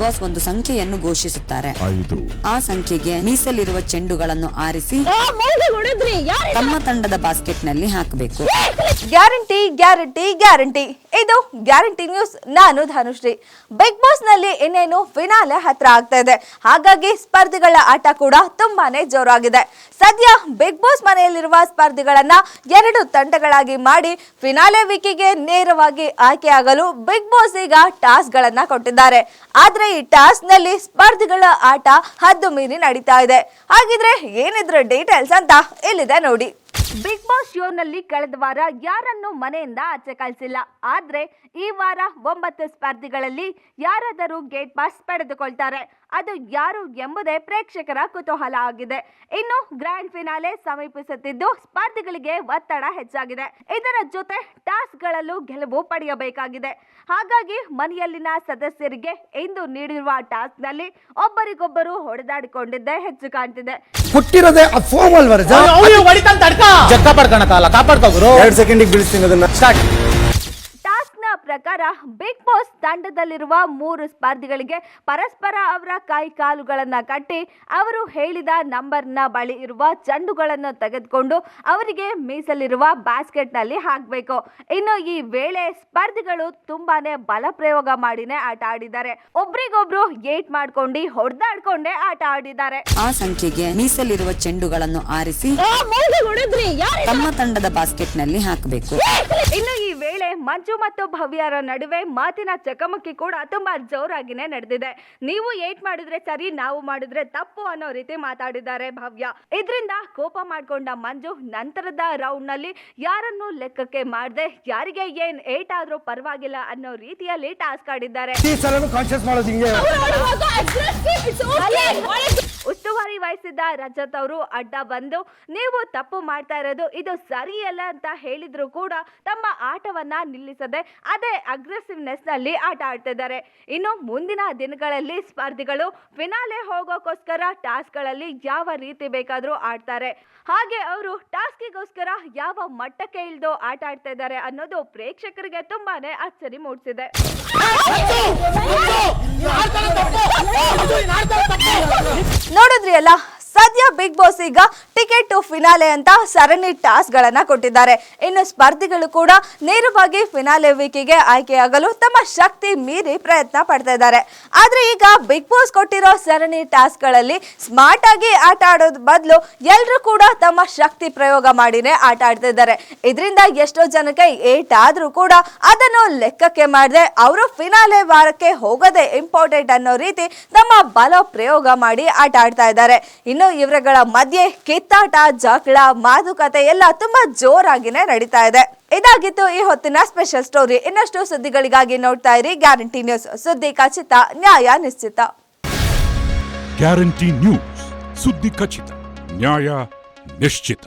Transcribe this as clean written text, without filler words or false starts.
Boss ಒಂದು ಸಂಖ್ಯೆಯನ್ನು ಘೋಷಿಸುತ್ತಾರೆ. ಆ ಸಂಖ್ಯೆಗೆ ಮೀಸಲಿರುವ ಚೆಂಡುಗಳನ್ನು ಆರಿಸಿ ತಮ್ಮ ತಂಡದ ಬಾಸ್ಕೆಟ್ ನಲ್ಲಿ ಹಾಕಬೇಕು. Guarantee guarantee guarantee. ಇದು ಗ್ಯಾರಂಟಿ ನ್ಯೂಸ್. ನಾನು ಧನುಶ್ರೀ. ಬಿಗ್ ಬಾಸ್ ನಲ್ಲಿ ಇನ್ನೇನು ಫಿನಾಲೆ ಹತ್ರ ಆಗ್ತಾ ಇದೆ. ಹಾಗಾಗಿ ಸ್ಪರ್ಧಿಗಳ ಆಟ ಕೂಡ ತುಂಬಾನೇ ಜೋರಾಗಿದೆ. ಸದ್ಯ ಬಿಗ್ ಬಾಸ್ ಮನೆಯಲ್ಲಿರುವ ಸ್ಪರ್ಧಿಗಳನ್ನ 2 ತಂಡಗಳಾಗಿ ಮಾಡಿ ಫಿನಾಲೆ ವೀಕಿಗೆ ನೇರವಾಗಿ ಆಯ್ಕೆಯಾಗಲು ಬಿಗ್ ಬಾಸ್ ಈಗ ಟಾಸ್ಕ್ ಗಳನ್ನ ಕೊಟ್ಟಿದ್ದಾರೆ. ಆದ್ರೆ ಈ ಟಾಸ್ಕ್ ನಲ್ಲಿ ಸ್ಪರ್ಧಿಗಳ ಆಟ ಹದ್ದು ಮೀರಿ ನಡೀತಾ ಇದೆ. ಹಾಗಿದ್ರೆ ಏನಿದ್ರ ಡೀಟೇಲ್ಸ್ ಅಂತ ಇಲ್ಲಿದೆ ನೋಡಿ. ಬಿಗ್ ಬಾಸ್ ಶೋನಲ್ಲಿ ಕಳೆದ ವಾರ ಯಾರನ್ನು ಮನೆಯಿಂದ ಆಚೆ ಕಳಿಸಿಲ್ಲ. ಆದ್ರೆ ಈ ವಾರ 9 ಸ್ಪರ್ಧಿಗಳಲ್ಲಿ ಯಾರಾದರೂ ಗೇಟ್ ಪಾಸ್ ಪಡೆದುಕೊಳ್ತಾರೆ. ಅದು ಯಾರು ಎಂಬುದೇ ಪ್ರೇಕ್ಷಕರ ಕುತೂಹಲ ಆಗಿದೆ. ಇನ್ನು ಗ್ರ್ಯಾಂಡ್ ಫಿನಾಲೆ ಸಮೀಪಿಸುತ್ತಿದ್ದು ಸ್ಪರ್ಧಿಗಳಿಗೆ ಒತ್ತಡ ಹೆಚ್ಚಾಗಿದೆ. ಇದರ ಜೊತೆ ಟಾಸ್ಕ್ ಗಳಲ್ಲೂ ಗೆಲುವು ಪಡೆಯಬೇಕಾಗಿದೆ. ಹಾಗಾಗಿ ಮನೆಯಲ್ಲಿನ ಸದಸ್ಯರಿಗೆ ಇಂದು ನೀಡಿರುವ ಟಾಸ್ಕ್ ನಲ್ಲಿ ಒಬ್ಬರಿಗೊಬ್ಬರು ಹೊಡೆದಾಡಿಕೊಂಡಿದ್ದೇ ಹೆಚ್ಚು ಕಾಣ್ತಿದೆ. ಹುಟ್ಟಿರೋದೇ ಪ್ರಕಾರ ಬಿಗ್ ಬಾಸ್ ತಂಡದಲ್ಲಿರುವ 3 ಸ್ಪರ್ಧಿಗಳಿಗೆ ಪರಸ್ಪರ ಅವರ ಕೈ ಕಾಲುಗಳನ್ನ ಕಟ್ಟಿ ಅವರು ಹೇಳಿದ ನಂಬರ್ನ ಬಳಿ ಇರುವ ಚೆಂಡುಗಳನ್ನು ತೆಗೆದುಕೊಂಡು ಅವರಿಗೆ ಮೀಸಲಿರುವ ಬಾಸ್ಕೆಟ್ ನಲ್ಲಿ ಹಾಕಬೇಕು. ಇನ್ನು ಈ ವೇಳೆ ಸ್ಪರ್ಧಿಗಳು ತುಂಬಾನೇ ಬಲ ಪ್ರಯೋಗ ಮಾಡಿನೇ ಆಟ ಆಡಿದ್ದಾರೆ. ಒಬ್ರಿಗೊಬ್ರು ಏಟ್ ಮಾಡ್ಕೊಂಡು ಹೊಡೆದಾಡ್ಕೊಂಡೇ ಆಟ ಆಡಿದ್ದಾರೆ. ಆ ಸಂಖ್ಯೆಗೆ ಮೀಸಲಿರುವ ಚೆಂಡುಗಳನ್ನು ಆರಿಸಿ ತಮ್ಮ ತಂಡದ ಬಾಸ್ಕೆಟ್ ನಲ್ಲಿ ಹಾಕಬೇಕು. ಇನ್ನು ಈ ವೇಳೆ ಮಂಜು ಮತ್ತು ಭವ್ಯರ ನಡುವೆ ಮಾತಿನ ಚಕಮಕಿ ಕೂಡ ತುಂಬಾ ಜೋರಾಗಿನೇ ನಡೆದಿದೆ. ನೀವು ಏಟ್ ಮಾಡಿದ್ರೆ ಸರಿ, ನಾವು ಮಾಡಿದ್ರೆ ತಪ್ಪು ಅನ್ನೋ ರೀತಿ ಮಾತಾಡಿದ್ದಾರೆ ಭವ್ಯ. ಇದರಿಂದ ಕೋಪ ಮಾಡ್ಕೊಂಡ ಮಂಜು ನಂತರದ ರೌಂಡ್ ನಲ್ಲಿ ಯಾರನ್ನು ಲೆಕ್ಕಕ್ಕೆ ಮಾಡದೆ ಯಾರಿಗೆ ಏನ್ ಏಟ್ ಆದ್ರೂ ಪರವಾಗಿಲ್ಲ ಅನ್ನೋ ರೀತಿಯಲ್ಲಿ ಟಾಸ್ಕ್ ಆಡಿದ್ದಾರೆ. ಉಸ್ತುವಾರಿ ವಹಿಸಿದ್ದ ರಜತ್ ಅವರು ಅಡ್ಡ ಬಂದು ನೀವು ತಪ್ಪು ಮಾಡ್ತಾ ಇರೋದು ಇದು ಸರಿಯಲ್ಲ ಅಂತ ಹೇಳಿದ್ರು ಕೂಡ ತಮ್ಮ ಆಟವನ್ನ ನಿಲ್ಲಿಸದೆ ಅದೇ ಅಗ್ರೆಸಿವ್ನೆಸ್ ನಲ್ಲಿ ಆಟ ಆಡ್ತಾ ಇದ್ದಾರೆ. ಇನ್ನು ಮುಂದಿನ ದಿನಗಳಲ್ಲಿ ಸ್ಪರ್ಧಿಗಳು ಫಿನಾಲೆ ಹೋಗೋಕೋಸ್ಕರ ಟಾಸ್ಕ್ ಗಳಲ್ಲಿ ಯಾವ ರೀತಿ ಬೇಕಾದ್ರೂ ಆಡ್ತಾರೆ. ಹಾಗೆ ಅವರು ಟಾಸ್ಕಿಗೋಸ್ಕರ ಯಾವ ಮಟ್ಟಕ್ಕೆ ಇಳಿದು ಆಟ ಆಡ್ತಾ ಇದ್ದಾರೆ ಅನ್ನೋದು ಪ್ರೇಕ್ಷಕರಿಗೆ ತುಂಬಾನೇ ಅಚ್ಚರಿ ಮೂಡಿಸಿದೆ. ನೋಡಿದ್ರಿ ಅಲ್ಲ, ಸದ್ಯ ಬಿಗ್ ಬಾಸ್ ಈಗ ಟಿಕೆಟ್ ಟು ಫಿನಾಲೆ ಅಂತ ಸರಣಿ ಟಾಸ್ಕ್ ಗಳನ್ನ ಕೊಟ್ಟಿದ್ದಾರೆ. ಇನ್ನು ಸ್ಪರ್ಧಿಗಳು ಕೂಡ ನೇರವಾಗಿ ಫಿನಾಲೆ ವೀಕಿಗೆ ಆಯ್ಕೆಯಾಗಲು ತಮ್ಮ ಶಕ್ತಿ ಮೀರಿ ಪ್ರಯತ್ನ ಪಡ್ತಾ ಇದ್ದಾರೆ. ಆದ್ರೆ ಈಗ ಬಿಗ್ ಬಾಸ್ ಕೊಟ್ಟಿರೋ ಸರಣಿ ಟಾಸ್ಕ್ ಗಳಲ್ಲಿ ಸ್ಮಾರ್ಟ್ ಆಗಿ ಆಟ ಆಡೋದ್ ಬದಲು ಎಲ್ಲರೂ ಕೂಡ ತಮ್ಮ ಶಕ್ತಿ ಪ್ರಯೋಗ ಮಾಡಿನೇ ಆಟ ಆಡ್ತಾ ಇದ್ದಾರೆ. ಇದರಿಂದ ಎಷ್ಟೋ ಜನಕ್ಕೆ ಏಟ್ ಆದ್ರೂ ಕೂಡ ಅದನ್ನು ಲೆಕ್ಕಕ್ಕೆ ಮಾಡದೆ ಅವರು ಫಿನಾಲೆ ವಾರಕ್ಕೆ ಹೋಗೋದೇ ಇಂಪಾರ್ಟೆಂಟ್ ಅನ್ನೋ ರೀತಿ ತಮ್ಮ ಬಲ ಪ್ರಯೋಗ ಮಾಡಿ ಆಟ ಆಡ್ತಾ ಇದ್ದಾರೆ. ಇನ್ನು ಇವರುಗಳ ಮಧ್ಯೆ ಕಿತ್ತಾಟ, ಜಗಳ, ಮಾತುಕತೆ ಎಲ್ಲ ತುಂಬಾ ಜೋರಾಗಿನೇ ನಡೀತಾ ಇದೆ. ಇದಾಗಿತ್ತು ಈ ಹೊತ್ತಿನ ಸ್ಪೆಷಲ್ ಸ್ಟೋರಿ. ಇನ್ನಷ್ಟು ಸುದ್ದಿಗಳಿಗಾಗಿ ನೋಡ್ತಾ ಇರಿ ಗ್ಯಾರಂಟಿ ನ್ಯೂಸ್. ಸುದ್ದಿ ಖಚಿತ, ನ್ಯಾಯ ನಿಶ್ಚಿತ. ಗ್ಯಾರಂಟಿ ನ್ಯೂಸ್, ಸುದ್ದಿ ಖಚಿತ, ನ್ಯಾಯ ನಿಶ್ಚಿತ.